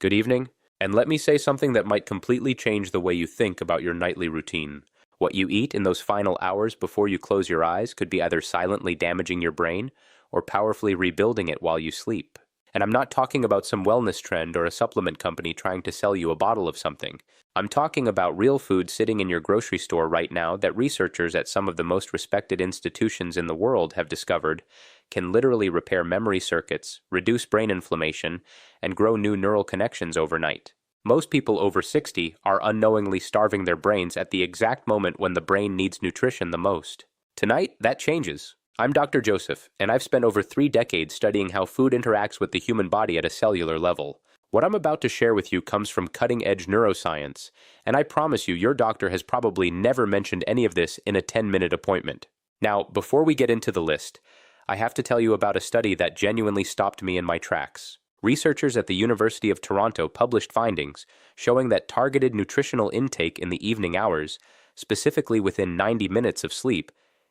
Good evening, and let me say something that might completely change the way you think about your nightly routine. What you eat in those final hours before you close your eyes could be either silently damaging your brain or powerfully rebuilding it while you sleep. And I'm not talking about some wellness trend or a supplement company trying to sell you a bottle of something. I'm talking about real food sitting in your grocery store right now that researchers at some of the most respected institutions in the world have discovered can literally repair memory circuits, reduce brain inflammation, and grow new neural connections overnight. Most people over 60 are unknowingly starving their brains at the exact moment when the brain needs nutrition the most. Tonight, that changes. I'm Dr. Joseph, and I've spent over 3 decades studying how food interacts with the human body at a cellular level. What I'm about to share with you comes from cutting-edge neuroscience, and I promise you your doctor has probably never mentioned any of this in a 10-minute appointment. Now, before we get into the list, I have to tell you about a study that genuinely stopped me in my tracks. Researchers at the University of Toronto published findings showing that targeted nutritional intake in the evening hours, specifically within 90 minutes of sleep,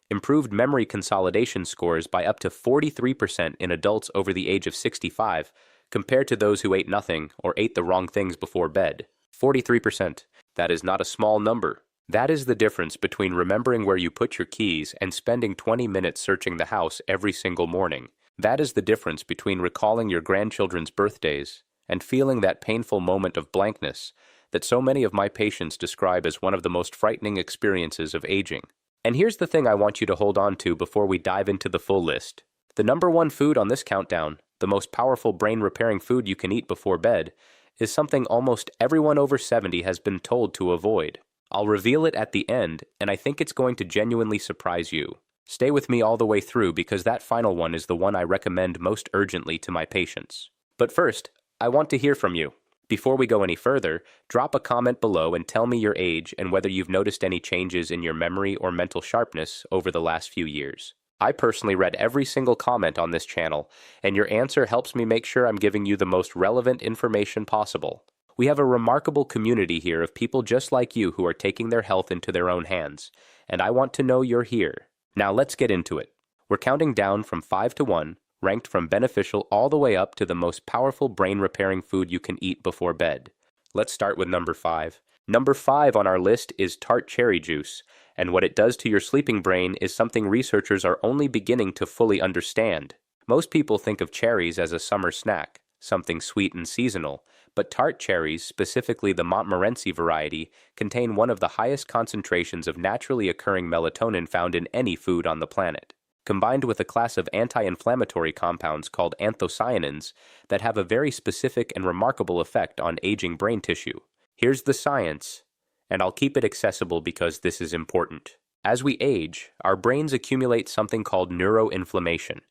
improved memory consolidation scores by up to 43% in adults over the age of 65 compared to those who ate nothing or ate the wrong things before bed. 43%. That is not a small number. That is the difference between remembering where you put your keys and spending 20 minutes searching the house every single morning. That is the difference between recalling your grandchildren's birthdays and feeling that painful moment of blankness that so many of my patients describe as one of the most frightening experiences of aging. And here's the thing I want you to hold on to before we dive into the full list. The number one food on this countdown, the most powerful brain-repairing food you can eat before bed, is something almost everyone over 70 has been told to avoid. I'll reveal it at the end, and I think it's going to genuinely surprise you. Stay with me all the way through because that final one is the one I recommend most urgently to my patients. But first, I want to hear from you. Before we go any further, drop a comment below and tell me your age and whether you've noticed any changes in your memory or mental sharpness over the last few years. I personally read every single comment on this channel, and your answer helps me make sure I'm giving you the most relevant information possible. We have a remarkable community here of people just like you who are taking their health into their own hands, and I want to know you're here. Now let's get into it. We're counting down from 5 to 1, ranked from beneficial all the way up to the most powerful brain-repairing food you can eat before bed. Let's start with number 5. Number 5 on our list is tart cherry juice, and what it does to your sleeping brain is something researchers are only beginning to fully understand. Most people think of cherries as a summer snack, something sweet and seasonal, but tart cherries, specifically the Montmorency variety, contain one of the highest concentrations of naturally occurring melatonin found in any food on the planet, combined with a class of anti-inflammatory compounds called anthocyanins that have a very specific and remarkable effect on aging brain tissue. Here's the science, and I'll keep it accessible because this is important. As we age, our brains accumulate something called neuroinflammation,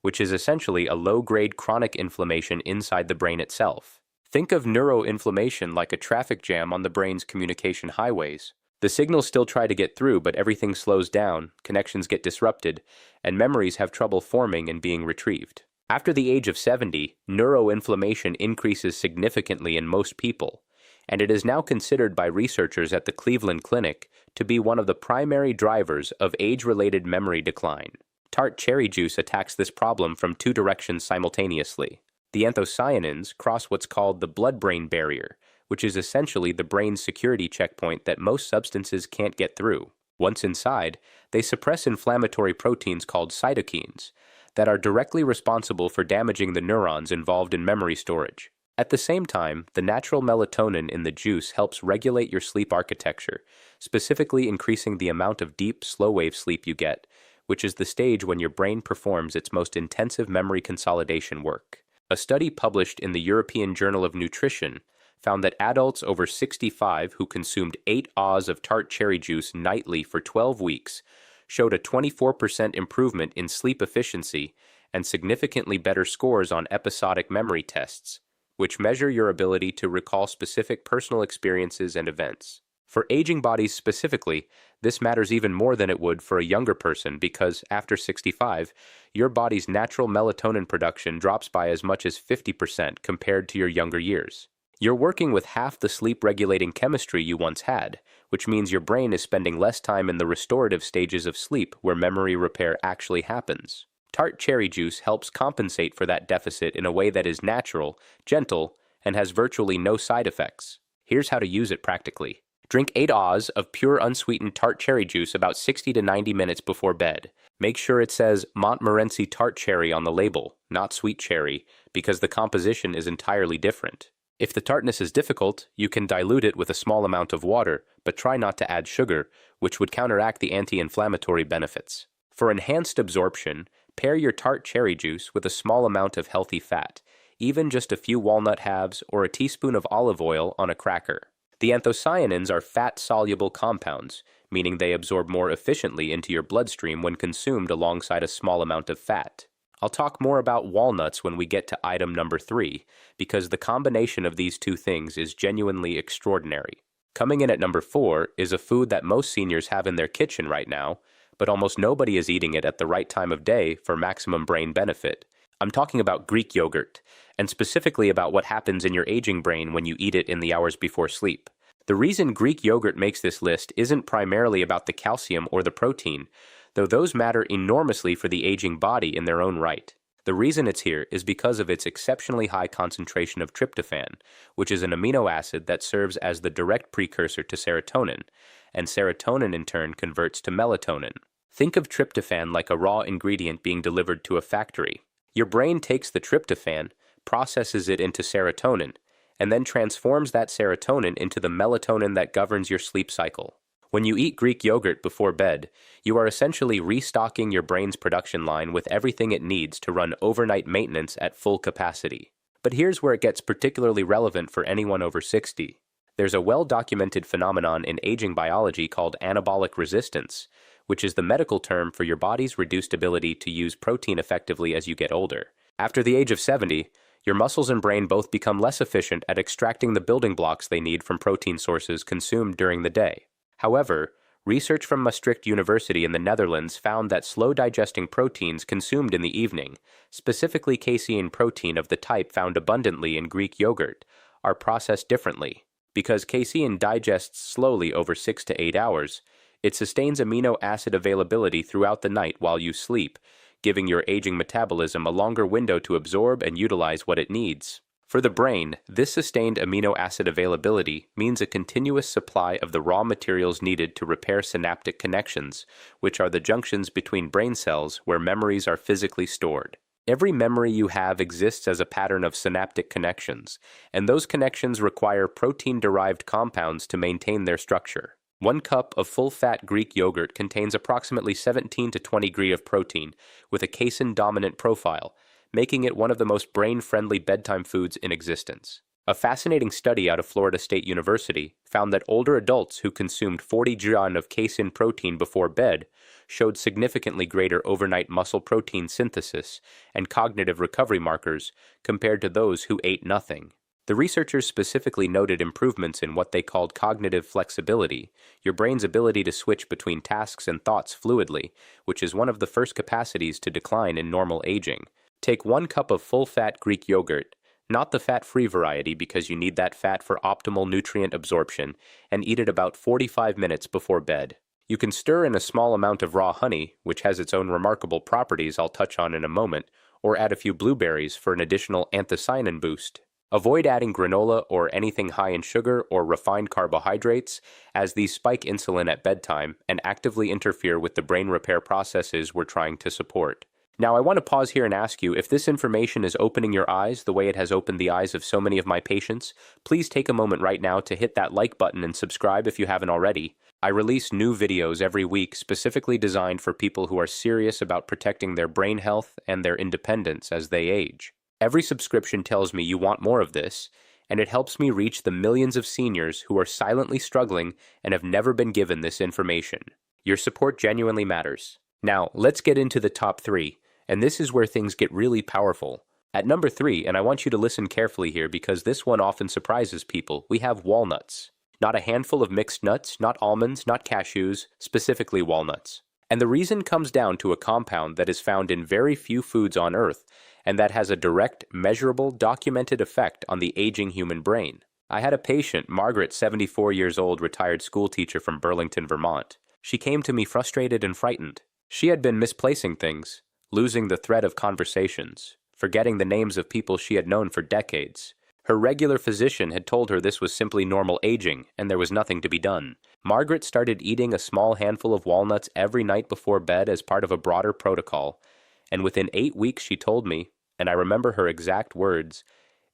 which is essentially a low-grade chronic inflammation inside the brain itself. Think of neuroinflammation like a traffic jam on the brain's communication highways. The signals still try to get through, but everything slows down, connections get disrupted, and memories have trouble forming and being retrieved. After the age of 70, neuroinflammation increases significantly in most people, and it is now considered by researchers at the Cleveland Clinic to be one of the primary drivers of age-related memory decline. Tart cherry juice attacks this problem from 2 directions simultaneously. The anthocyanins cross what's called the blood-brain barrier, which is essentially the brain's security checkpoint that most substances can't get through. Once inside, they suppress inflammatory proteins called cytokines that are directly responsible for damaging the neurons involved in memory storage. At the same time, the natural melatonin in the juice helps regulate your sleep architecture, specifically increasing the amount of deep, slow-wave sleep you get, which is the stage when your brain performs its most intensive memory consolidation work. A study published in the European Journal of Nutrition found that adults over 65 who consumed 8 Oz of tart cherry juice nightly for 12 weeks showed a 24% improvement in sleep efficiency and significantly better scores on episodic memory tests, which measure your ability to recall specific personal experiences and events. For aging bodies specifically, this matters even more than it would for a younger person because, after 65, your body's natural melatonin production drops by as much as 50% compared to your younger years. You're working with half the sleep-regulating chemistry you once had, which means your brain is spending less time in the restorative stages of sleep where memory repair actually happens. Tart cherry juice helps compensate for that deficit in a way that is natural, gentle, and has virtually no side effects. Here's how to use it practically. Drink 8 Oz of pure unsweetened tart cherry juice about 60 to 90 minutes before bed. Make sure it says Montmorency tart cherry on the label, not sweet cherry, because the composition is entirely different. If the tartness is difficult, you can dilute it with a small amount of water, but try not to add sugar, which would counteract the anti-inflammatory benefits. For enhanced absorption, pair your tart cherry juice with a small amount of healthy fat, even just a few walnut halves or a teaspoon of olive oil on a cracker. The anthocyanins are fat-soluble compounds, meaning they absorb more efficiently into your bloodstream when consumed alongside a small amount of fat. I'll talk more about walnuts when we get to item number 3, because the combination of these two things is genuinely extraordinary. Coming in at number 4 is a food that most seniors have in their kitchen right now, but almost nobody is eating it at the right time of day for maximum brain benefit. I'm talking about Greek yogurt, and specifically about what happens in your aging brain when you eat it in the hours before sleep. The reason Greek yogurt makes this list isn't primarily about the calcium or the protein, though those matter enormously for the aging body in their own right. The reason it's here is because of its exceptionally high concentration of tryptophan, which is an amino acid that serves as the direct precursor to serotonin, and serotonin in turn converts to melatonin. Think of tryptophan like a raw ingredient being delivered to a factory. Your brain takes the tryptophan, processes it into serotonin, and then transforms that serotonin into the melatonin that governs your sleep cycle. When you eat Greek yogurt before bed, you are essentially restocking your brain's production line with everything it needs to run overnight maintenance at full capacity. But here's where it gets particularly relevant for anyone over 60. There's a well-documented phenomenon in aging biology called anabolic resistance, which is the medical term for your body's reduced ability to use protein effectively as you get older. After the age of 70, your muscles and brain both become less efficient at extracting the building blocks they need from protein sources consumed during the day. However, research from Maastricht University in the Netherlands found that slow-digesting proteins consumed in the evening, specifically casein protein of the type found abundantly in Greek yogurt, are processed differently. Because casein digests slowly over 6 to 8 hours, it sustains amino acid availability throughout the night while you sleep, giving your aging metabolism a longer window to absorb and utilize what it needs. For the brain, this sustained amino acid availability means a continuous supply of the raw materials needed to repair synaptic connections, which are the junctions between brain cells where memories are physically stored. Every memory you have exists as a pattern of synaptic connections, and those connections require protein-derived compounds to maintain their structure. 1 cup of full-fat Greek yogurt contains approximately 17 to 20 g of protein, with a casein-dominant profile, making it one of the most brain-friendly bedtime foods in existence. A fascinating study out of Florida State University found that older adults who consumed 40 g of casein protein before bed showed significantly greater overnight muscle protein synthesis and cognitive recovery markers compared to those who ate nothing. The researchers specifically noted improvements in what they called cognitive flexibility, your brain's ability to switch between tasks and thoughts fluidly, which is one of the first capacities to decline in normal aging. Take 1 cup of full-fat Greek yogurt, not the fat-free variety because you need that fat for optimal nutrient absorption, and eat it about 45 minutes before bed. You can stir in a small amount of raw honey, which has its own remarkable properties I'll touch on in a moment, or add a few blueberries for an additional anthocyanin boost. Avoid adding granola or anything high in sugar or refined carbohydrates, as these spike insulin at bedtime and actively interfere with the brain repair processes we're trying to support. Now, I want to pause here and ask you, if this information is opening your eyes the way it has opened the eyes of so many of my patients, please take a moment right now to hit that like button and subscribe if you haven't already. I release new videos every week specifically designed for people who are serious about protecting their brain health and their independence as they age. Every subscription tells me you want more of this, and it helps me reach the millions of seniors who are silently struggling and have never been given this information. Your support genuinely matters. Now, let's get into the top 3. And this is where things get really powerful. At number 3, and I want you to listen carefully here because this one often surprises people, we have walnuts. Not a handful of mixed nuts, not almonds, not cashews, specifically walnuts. And the reason comes down to a compound that is found in very few foods on Earth, and that has a direct, measurable, documented effect on the aging human brain. I had a patient, Margaret, 74 years old, retired school teacher from Burlington, Vermont. She came to me frustrated and frightened. She had been misplacing things, losing the thread of conversations, forgetting the names of people she had known for decades. Her regular physician had told her this was simply normal aging, and there was nothing to be done. Margaret started eating a small handful of walnuts every night before bed as part of a broader protocol, and within 8 weeks she told me, and I remember her exact words,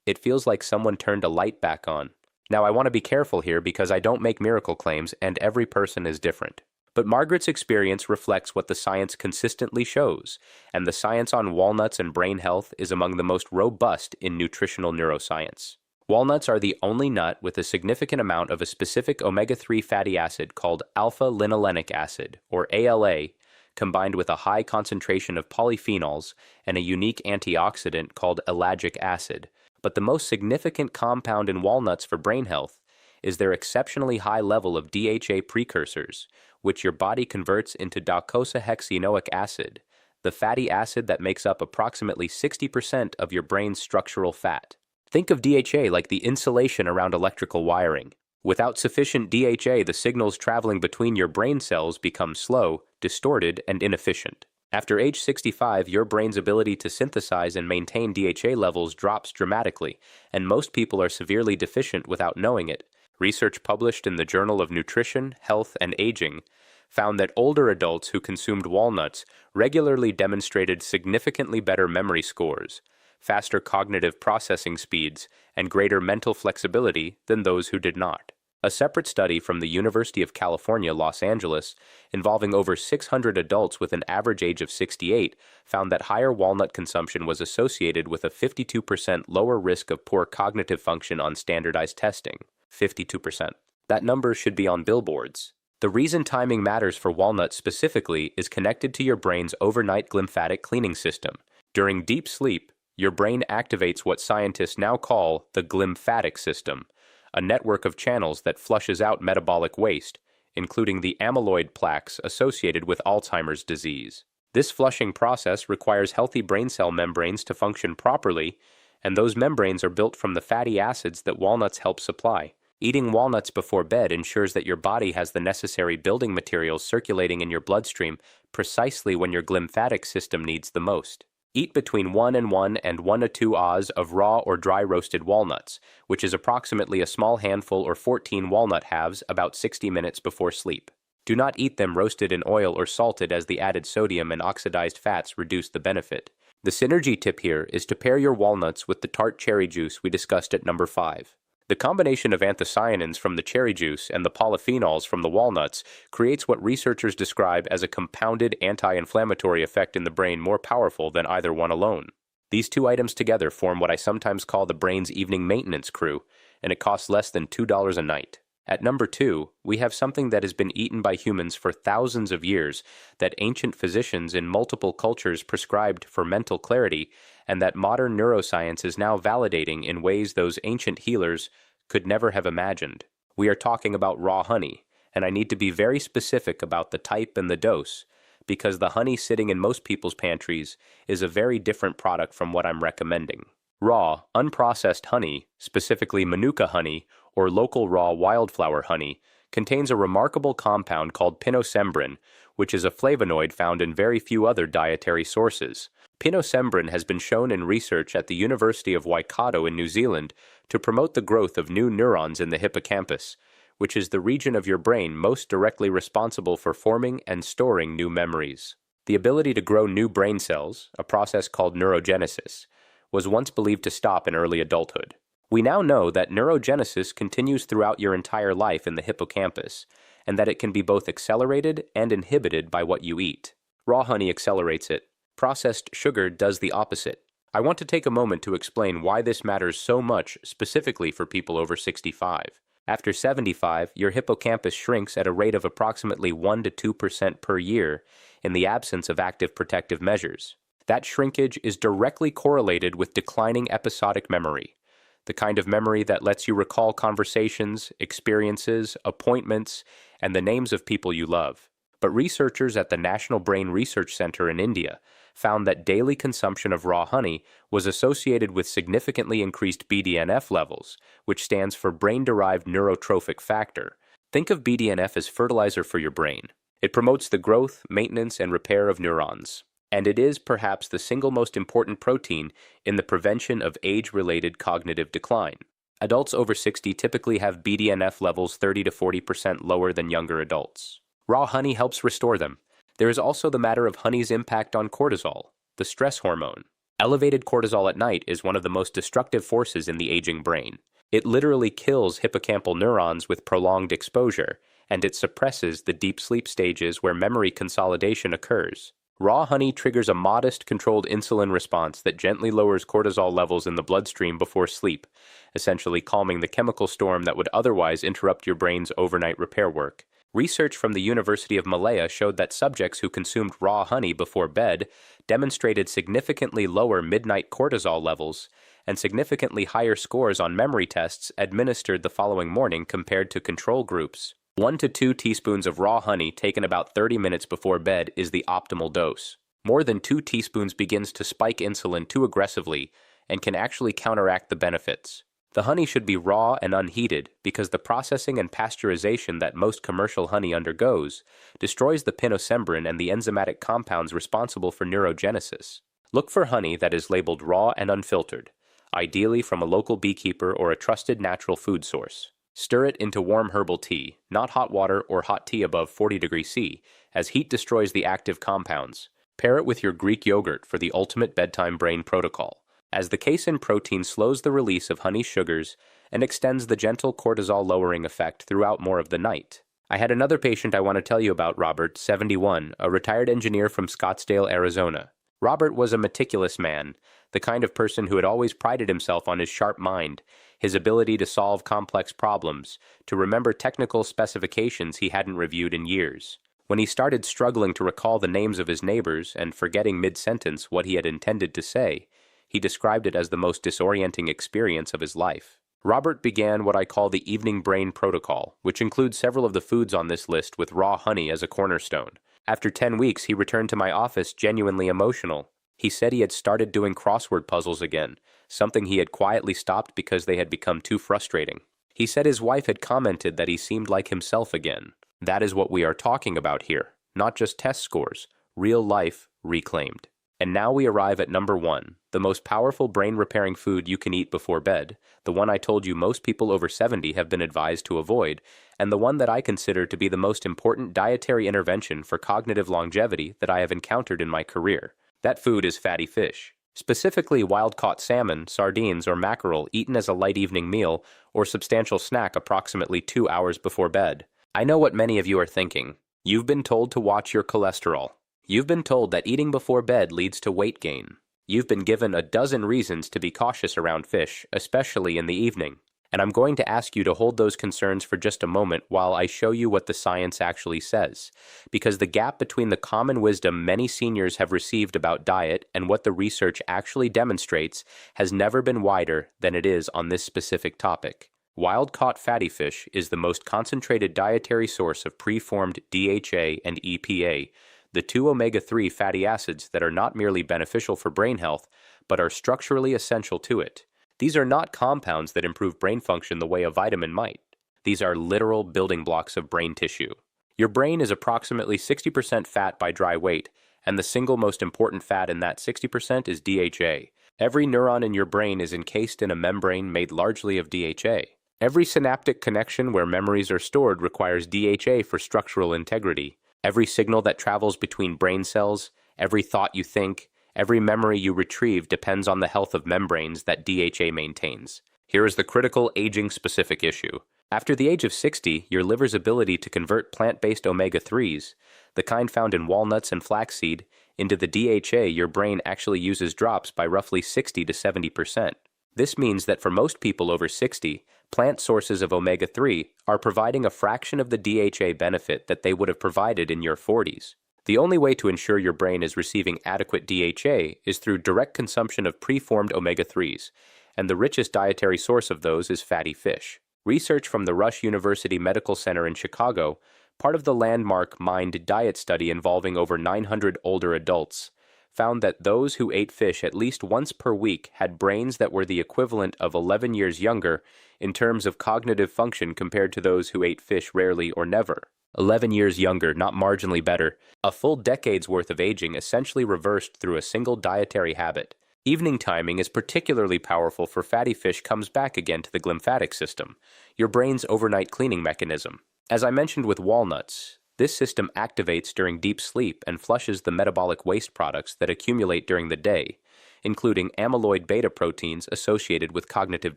"It feels like someone turned a light back on." Now I want to be careful here because I don't make miracle claims and every person is different. But Margaret's experience reflects what the science consistently shows, and the science on walnuts and brain health is among the most robust in nutritional neuroscience. Walnuts are the only nut with a significant amount of a specific omega-3 fatty acid called alpha-linolenic acid, or ALA, combined with a high concentration of polyphenols and a unique antioxidant called ellagic acid. But the most significant compound in walnuts for brain health is their exceptionally high level of DHA precursors, which your body converts into docosahexaenoic acid, the fatty acid that makes up approximately 60% of your brain's structural fat. Think of DHA like the insulation around electrical wiring. Without sufficient DHA, the signals traveling between your brain cells become slow, distorted, and inefficient. After age 65, your brain's ability to synthesize and maintain DHA levels drops dramatically, and most people are severely deficient without knowing it. Research published in the Journal of Nutrition, Health, and Aging found that older adults who consumed walnuts regularly demonstrated significantly better memory scores, faster cognitive processing speeds, and greater mental flexibility than those who did not. A separate study from the University of California, Los Angeles, involving over 600 adults with an average age of 68, found that higher walnut consumption was associated with a 52% lower risk of poor cognitive function on standardized testing. 52%. That number should be on billboards. The reason timing matters for walnuts specifically is connected to your brain's overnight glymphatic cleaning system. During deep sleep, your brain activates what scientists now call the glymphatic system, a network of channels that flushes out metabolic waste, including the amyloid plaques associated with Alzheimer's disease. This flushing process requires healthy brain cell membranes to function properly, and those membranes are built from the fatty acids that walnuts help supply. Eating walnuts before bed ensures that your body has the necessary building materials circulating in your bloodstream precisely when your glymphatic system needs the most. Eat between 1 and 1 and 1 to 2 oz of raw or dry roasted walnuts, which is approximately a small handful or 14 walnut halves about 60 minutes before sleep. Do not eat them roasted in oil or salted, as the added sodium and oxidized fats reduce the benefit. The synergy tip here is to pair your walnuts with the tart cherry juice we discussed at number 5. The combination of anthocyanins from the cherry juice and the polyphenols from the walnuts creates what researchers describe as a compounded anti-inflammatory effect in the brain more powerful than either one alone. These two items together form what I sometimes call the brain's evening maintenance crew, and it costs less than $2 a night. At number 2, we have something that has been eaten by humans for thousands of years, that ancient physicians in multiple cultures prescribed for mental clarity, and that modern neuroscience is now validating in ways those ancient healers could never have imagined. We are talking about raw honey, and I need to be very specific about the type and the dose, because the honey sitting in most people's pantries is a very different product from what I'm recommending. Raw, unprocessed honey, specifically Manuka honey or local raw wildflower honey, contains a remarkable compound called pinosembrin, which is a flavonoid found in very few other dietary sources. Pinosembrin has been shown in research at the University of Waikato in New Zealand to promote the growth of new neurons in the hippocampus, which is the region of your brain most directly responsible for forming and storing new memories. The ability to grow new brain cells, a process called neurogenesis, was once believed to stop in early adulthood. We now know that neurogenesis continues throughout your entire life in the hippocampus, and that it can be both accelerated and inhibited by what you eat. Raw honey accelerates it. Processed sugar does the opposite. I want to take a moment to explain why this matters so much specifically for people over 65. After 75, your hippocampus shrinks at a rate of approximately 1 to 2% per year in the absence of active protective measures. That shrinkage is directly correlated with declining episodic memory, the kind of memory that lets you recall conversations, experiences, appointments, and the names of people you love. But researchers at the National Brain Research Center in India found that daily consumption of raw honey was associated with significantly increased BDNF levels, which stands for brain-derived neurotrophic factor. Think of BDNF as fertilizer for your brain. It promotes the growth, maintenance, and repair of neurons. and it is perhaps the single most important protein in the prevention of age-related cognitive decline. Adults over 60 typically have BDNF levels 30 to 40% lower than younger adults. Raw honey helps restore them. There is also the matter of honey's impact on cortisol, the stress hormone. Elevated cortisol at night is one of the most destructive forces in the aging brain. It literally kills hippocampal neurons with prolonged exposure, and it suppresses the deep sleep stages where memory consolidation occurs. Raw honey triggers a modest, controlled insulin response that gently lowers cortisol levels in the bloodstream before sleep, essentially calming the chemical storm that would otherwise interrupt your brain's overnight repair work. Research from the University of Malaya showed that subjects who consumed raw honey before bed demonstrated significantly lower midnight cortisol levels and significantly higher scores on memory tests administered the following morning compared to control groups. 1 to 2 teaspoons of raw honey taken about 30 minutes before bed is the optimal dose. More than 2 teaspoons begins to spike insulin too aggressively and can actually counteract the benefits. The honey should be raw and unheated because the processing and pasteurization that most commercial honey undergoes destroys the pinosembrin and the enzymatic compounds responsible for neurogenesis. Look for honey that is labeled raw and unfiltered, ideally from a local beekeeper or a trusted natural food source. Stir it into warm herbal tea, not hot water or hot tea above 40 degrees C, as heat destroys the active compounds. Pair it with your Greek yogurt for the ultimate bedtime brain protocol, as the casein protein slows the release of honey sugars and extends the gentle cortisol-lowering effect throughout more of the night. I had another patient I want to tell you about, Robert, 71, a retired engineer from Scottsdale, Arizona. Robert was a meticulous man, the kind of person who had always prided himself on his sharp mind, his ability to solve complex problems, to remember technical specifications he hadn't reviewed in years. When he started struggling to recall the names of his neighbors and forgetting mid-sentence what he had intended to say, he described it as the most disorienting experience of his life. Robert began what I call the evening brain protocol, which includes several of the foods on this list with raw honey as a cornerstone. After 10 weeks, he returned to my office genuinely emotional. He said he had started doing crossword puzzles again, something he had quietly stopped because they had become too frustrating. He said his wife had commented that he seemed like himself again. That is what we are talking about here, not just test scores, real life reclaimed. And now we arrive at number 1, the most powerful brain-repairing food you can eat before bed, the one I told you most people over 70 have been advised to avoid, and the one that I consider to be the most important dietary intervention for cognitive longevity that I have encountered in my career. That food is fatty fish. Specifically wild-caught salmon, sardines, or mackerel eaten as a light evening meal or substantial snack approximately 2 hours before bed. I know what many of you are thinking. You've been told to watch your cholesterol. You've been told that eating before bed leads to weight gain. You've been given a dozen reasons to be cautious around fish, especially in the evening. And I'm going to ask you to hold those concerns for just a moment while I show you what the science actually says, because the gap between the common wisdom many seniors have received about diet and what the research actually demonstrates has never been wider than it is on this specific topic. Wild-caught fatty fish is the most concentrated dietary source of preformed DHA and EPA, the 2 omega-3 fatty acids that are not merely beneficial for brain health, but are structurally essential to it. These are not compounds that improve brain function the way a vitamin might. These are literal building blocks of brain tissue. Your brain is approximately 60% fat by dry weight, and the single most important fat in that 60% is DHA. Every neuron in your brain is encased in a membrane made largely of DHA. Every synaptic connection where memories are stored requires DHA for structural integrity. Every signal that travels between brain cells, every thought you think, every memory you retrieve depends on the health of membranes that DHA maintains. Here is the critical aging-specific issue. After the age of 60, your liver's ability to convert plant-based omega-3s, the kind found in walnuts and flaxseed, into the DHA your brain actually uses drops by roughly 60 to 70%. This means that for most people over 60, plant sources of omega-3 are providing a fraction of the DHA benefit that they would have provided in your 40s. The only way to ensure your brain is receiving adequate DHA is through direct consumption of preformed omega-3s, and the richest dietary source of those is fatty fish. Research from the Rush University Medical Center in Chicago, part of the landmark MIND diet study involving over 900 older adults, found that those who ate fish at least once per week had brains that were the equivalent of 11 years younger in terms of cognitive function compared to those who ate fish rarely or never. 11 years younger, not marginally better. A full decade's worth of aging essentially reversed through a single dietary habit. Evening timing is particularly powerful for fatty fish comes back again to the glymphatic system, your brain's overnight cleaning mechanism. As I mentioned with walnuts, this system activates during deep sleep and flushes the metabolic waste products that accumulate during the day, including amyloid beta proteins associated with cognitive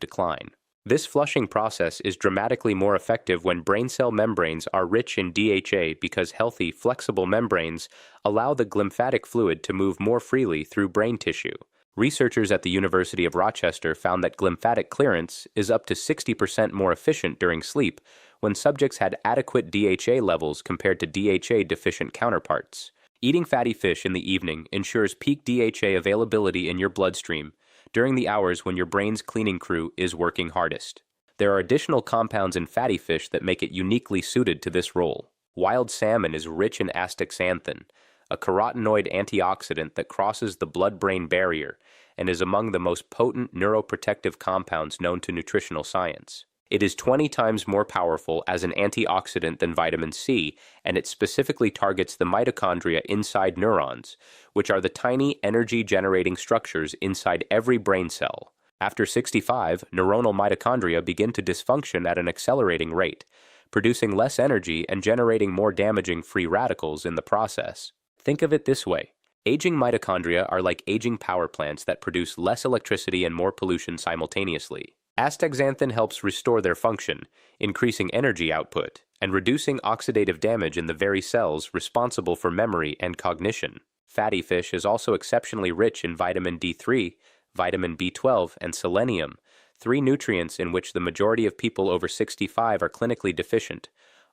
decline. This flushing process is dramatically more effective when brain cell membranes are rich in DHA because healthy, flexible membranes allow the glymphatic fluid to move more freely through brain tissue. Researchers at the University of Rochester found that glymphatic clearance is up to 60% more efficient during sleep when subjects had adequate DHA levels compared to DHA-deficient counterparts. Eating fatty fish in the evening ensures peak DHA availability in your bloodstream during the hours when your brain's cleaning crew is working hardest. There are additional compounds in fatty fish that make it uniquely suited to this role. Wild salmon is rich in astaxanthin, a carotenoid antioxidant that crosses the blood-brain barrier and is among the most potent neuroprotective compounds known to nutritional science. It is 20 times more powerful as an antioxidant than vitamin C, and it specifically targets the mitochondria inside neurons, which are the tiny energy-generating structures inside every brain cell. After 65, neuronal mitochondria begin to dysfunction at an accelerating rate, producing less energy and generating more damaging free radicals in the process. Think of it this way. Aging mitochondria are like aging power plants that produce less electricity and more pollution simultaneously. Astaxanthin helps restore their function, increasing energy output, and reducing oxidative damage in the very cells responsible for memory and cognition. Fatty fish is also exceptionally rich in vitamin D3, vitamin B12, and selenium, three nutrients in which the majority of people over 65 are clinically deficient,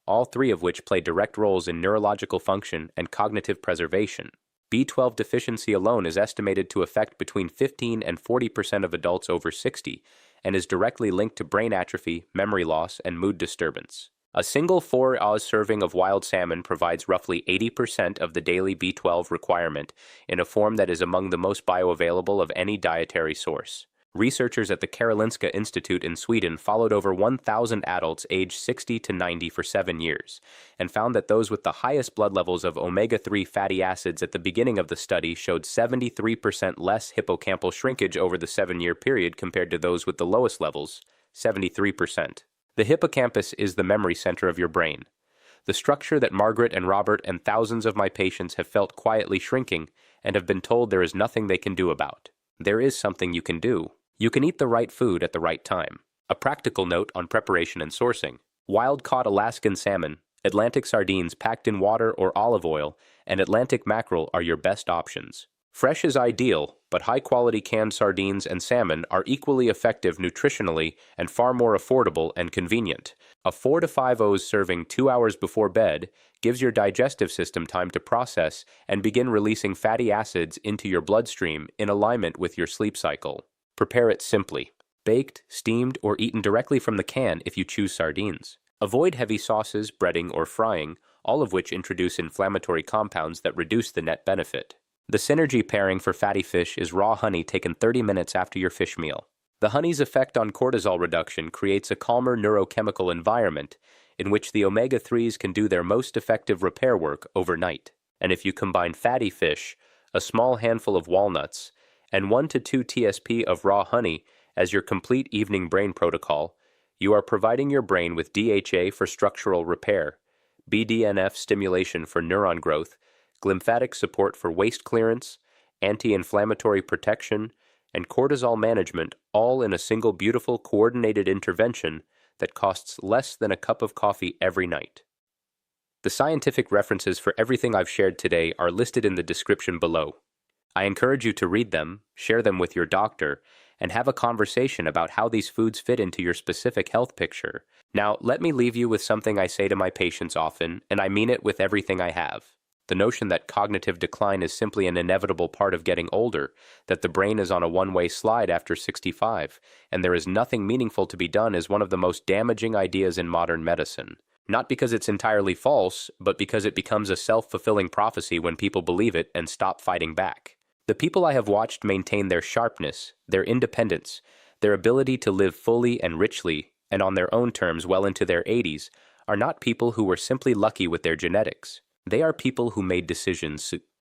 all three of which play direct roles in neurological function and cognitive preservation. B12 deficiency alone is estimated to affect between 15 and 40% of adults over 60 and is directly linked to brain atrophy, memory loss, and mood disturbance. A single 4-oz serving of wild salmon provides roughly 80% of the daily B12 requirement in a form that is among the most bioavailable of any dietary source. Researchers at the Karolinska Institute in Sweden followed over 1,000 adults aged 60 to 90 for 7 years and found that those with the highest blood levels of omega-3 fatty acids at the beginning of the study showed 73% less hippocampal shrinkage over the 7-year period compared to those with the lowest levels, 73%. The hippocampus is the memory center of your brain. The structure that Margaret and Robert and thousands of my patients have felt quietly shrinking and have been told there is nothing they can do about. There is something you can do. You can eat the right food at the right time. A practical note on preparation and sourcing. Wild-caught Alaskan salmon, Atlantic sardines packed in water or olive oil, and Atlantic mackerel are your best options. Fresh is ideal, but high-quality canned sardines and salmon are equally effective nutritionally and far more affordable and convenient. A 4 to 5 O's serving 2 hours before bed gives your digestive system time to process and begin releasing fatty acids into your bloodstream in alignment with your sleep cycle. Prepare it simply. Baked, steamed, or eaten directly from the can if you choose sardines. Avoid heavy sauces, breading, or frying, all of which introduce inflammatory compounds that reduce the net benefit. The synergy pairing for fatty fish is raw honey taken 30 minutes after your fish meal. The honey's effect on cortisol reduction creates a calmer neurochemical environment in which the omega-3s can do their most effective repair work overnight. And if you combine fatty fish, a small handful of walnuts, and 1 to 2 TSP of raw honey as your complete evening brain protocol, you are providing your brain with DHA for structural repair, BDNF stimulation for neuron growth, glymphatic support for waste clearance, anti-inflammatory protection, and cortisol management, all in a single beautiful coordinated intervention that costs less than a cup of coffee every night. The scientific references for everything I've shared today are listed in the description below. I encourage you to read them, share them with your doctor, and have a conversation about how these foods fit into your specific health picture. Now, let me leave you with something I say to my patients often, and I mean it with everything I have. The notion that cognitive decline is simply an inevitable part of getting older, that the brain is on a one-way slide after 65, and there is nothing meaningful to be done is one of the most damaging ideas in modern medicine. Not because it's entirely false, but because it becomes a self-fulfilling prophecy when people believe it and stop fighting back. The people I have watched maintain their sharpness, their independence, their ability to live fully and richly, and on their own terms well into their 80s, are not people who were simply lucky with their genetics. They are people who made decisions